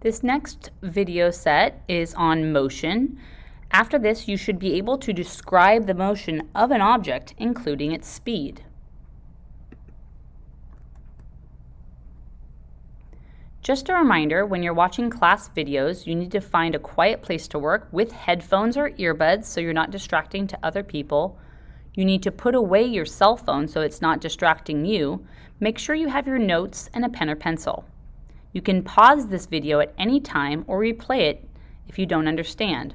This next video set is on motion. After this, you should be able to describe the motion of an object, including its speed. Just a reminder, when you're watching class videos, you need to find a quiet place to work with headphones or earbuds so you're not distracting to other people. You need to put away your cell phone so it's not distracting you. Make sure you have your notes and a pen or pencil. You can pause this video at any time or replay it if you don't understand.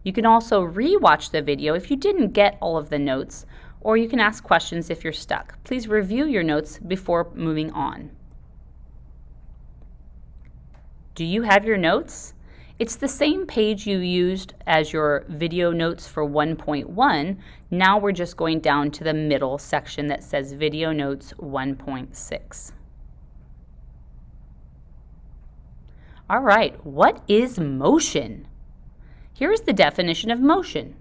You can also re-watch the video if you didn't get all of the notes, or you can ask questions if you're stuck. Please review your notes before moving on. Do you have your notes? It's the same page you used as your video notes for 1.1. Now we're just going down to the middle section that says Video Notes 1.6. All right, what is motion? Here is the definition of motion.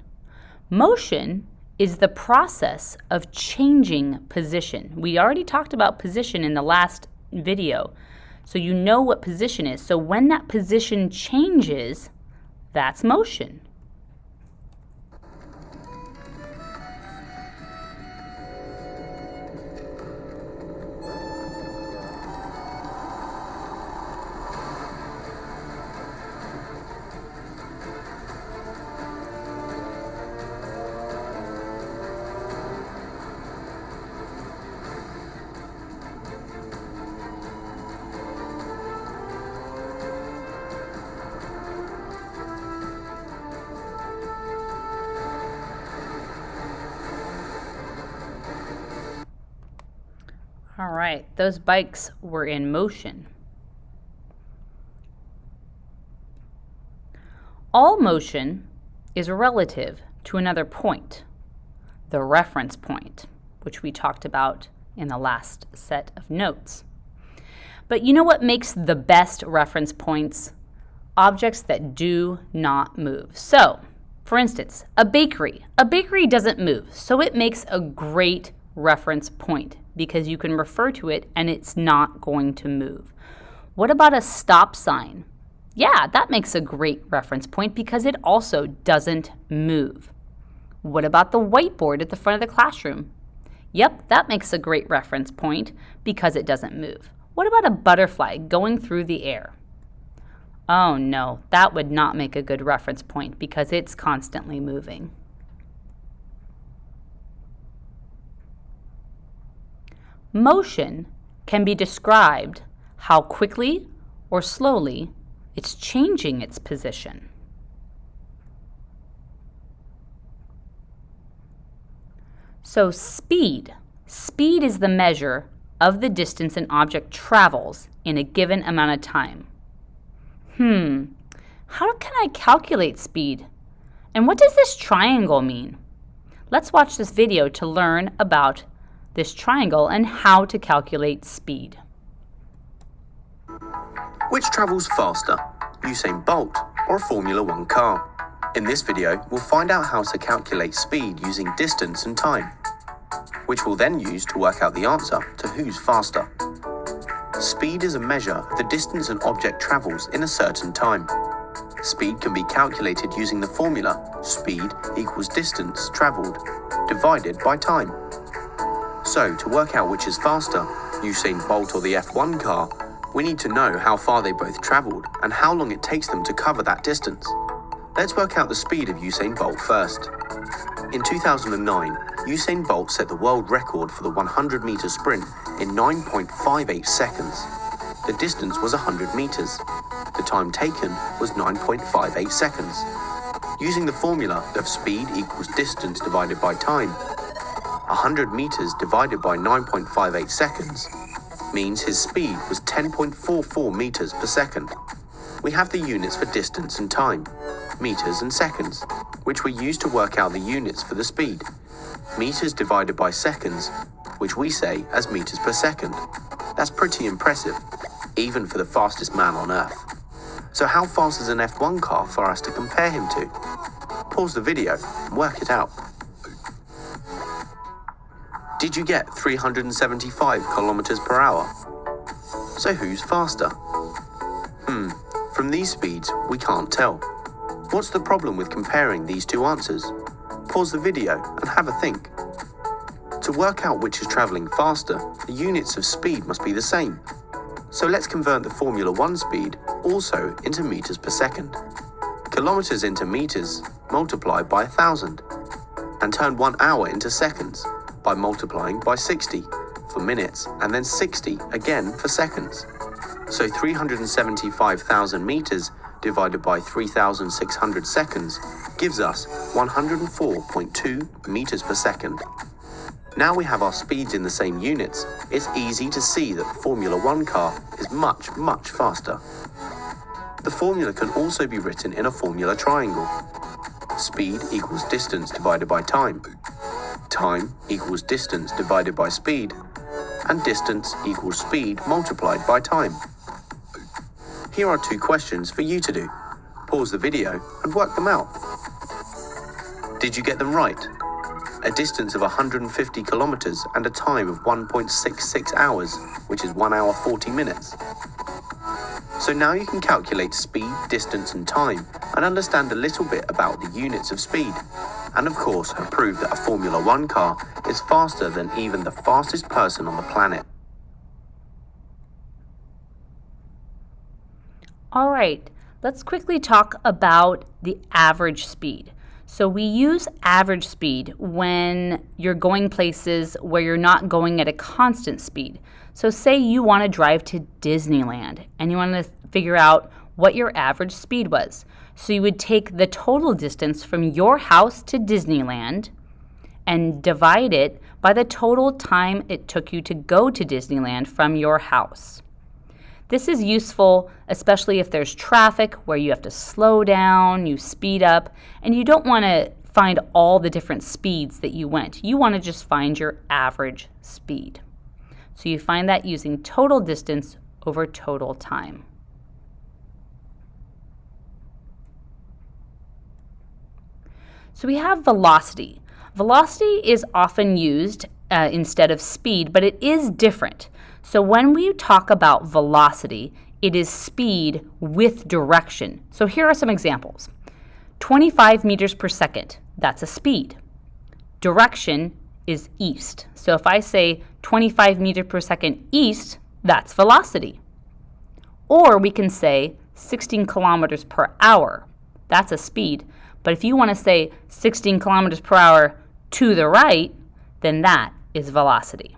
Motion is the process of changing position. We already talked about position in the last video, so you know what position is. So when that position changes, that's motion. All right, those bikes were in motion. All motion is relative to another point, the reference point, which we talked about in the last set of notes. But you know what makes the best reference points? Objects that do not move. So, for instance, a bakery. A bakery doesn't move, so it makes a great reference point because you can refer to it and it's not going to move. What about a stop sign? Yeah, that makes a great reference point because it also doesn't move. What about the whiteboard at the front of the classroom? Yep, that makes a great reference point because it doesn't move. What about a butterfly going through the air? Oh no, that would not make a good reference point because it's constantly moving. Motion can be described how quickly or slowly it's changing its position. So speed. Speed is the measure of the distance an object travels in a given amount of time. How can I calculate speed? And what does this triangle mean? Let's watch this video to learn about this triangle and how to calculate speed. Which travels faster, Usain Bolt or a Formula One car? In this video, we'll find out how to calculate speed using distance and time, which we'll then use to work out the answer to who's faster. Speed is a measure of the distance an object travels in a certain time. Speed can be calculated using the formula speed equals distance traveled divided by time. So, to work out which is faster, Usain Bolt or the F1 car, we need to know how far they both travelled and how long it takes them to cover that distance. Let's work out the speed of Usain Bolt first. In 2009, Usain Bolt set the world record for the 100-metre sprint in 9.58 seconds. The distance was 100 metres. The time taken was 9.58 seconds. Using the formula of speed equals distance divided by time, 100 meters divided by 9.58 seconds means his speed was 10.44 meters per second. We have the units for distance and time, meters and seconds, which we use to work out the units for the speed. Meters divided by seconds, which we say as meters per second. That's pretty impressive, even for the fastest man on Earth. So how fast is an F1 car for us to compare him to? Pause the video and work it out. Did you get 375 kilometers per hour? So who's faster? From these speeds, we can't tell. What's the problem with comparing these two answers? Pause the video and have a think. To work out which is travelling faster, the units of speed must be the same. So let's convert the Formula 1 speed also into meters per second. Kilometers into meters multiplied by 1,000. And turn 1 hour into seconds by multiplying by 60 for minutes and then 60 again for seconds. So 375,000 meters divided by 3,600 seconds gives us 104.2 meters per second. Now we have our speeds in the same units, it's easy to see that the Formula 1 car is much, much faster. The formula can also be written in a formula triangle. Speed equals distance divided by time. Time equals distance divided by speed. And distance equals speed multiplied by time. Here are 2 questions for you to do. Pause the video and work them out. Did you get them right? A distance of 150 kilometers and a time of 1.66 hours, which is 1 hour 40 minutes. So now you can calculate speed, distance and time and understand a little bit about the units of speed. And of course have proved that a Formula 1 car is faster than even the fastest person on the planet. All right, let's quickly talk about the average speed. So we use average speed when you're going places where you're not going at a constant speed. So say you want to drive to Disneyland and you want to figure out what your average speed was. So you would take the total distance from your house to Disneyland and divide it by the total time it took you to go to Disneyland from your house. This is useful, especially if there's traffic where you have to slow down, you speed up, and you don't want to find all the different speeds that you went. You want to just find your average speed. So you find that using total distance over total time. So we have velocity. Velocity is often used instead of speed, but it is different. So when we talk about velocity, it is speed with direction. So here are some examples. 25 meters per second, that's a speed. Direction is east. So if I say 25 meters per second east, that's velocity. Or we can say 16 kilometers per hour. That's a speed. But if you want to say 16 kilometers per hour to the right, then that is velocity.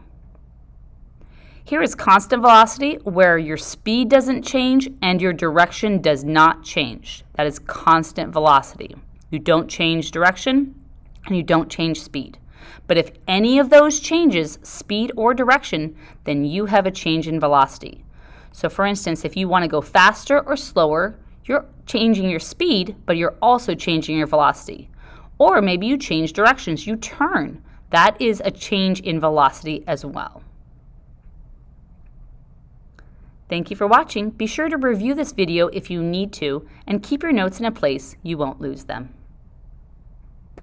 Here is constant velocity, where your speed doesn't change and your direction does not change. That is constant velocity. You don't change direction and you don't change speed. But if any of those changes, speed or direction, then you have a change in velocity. So for instance, if you want to go faster or slower, you're changing your speed, but you're also changing your velocity. Or maybe you change directions, you turn. That is a change in velocity as well. Thank you for watching. Be sure to review this video if you need to, and keep your notes in a place you won't lose them.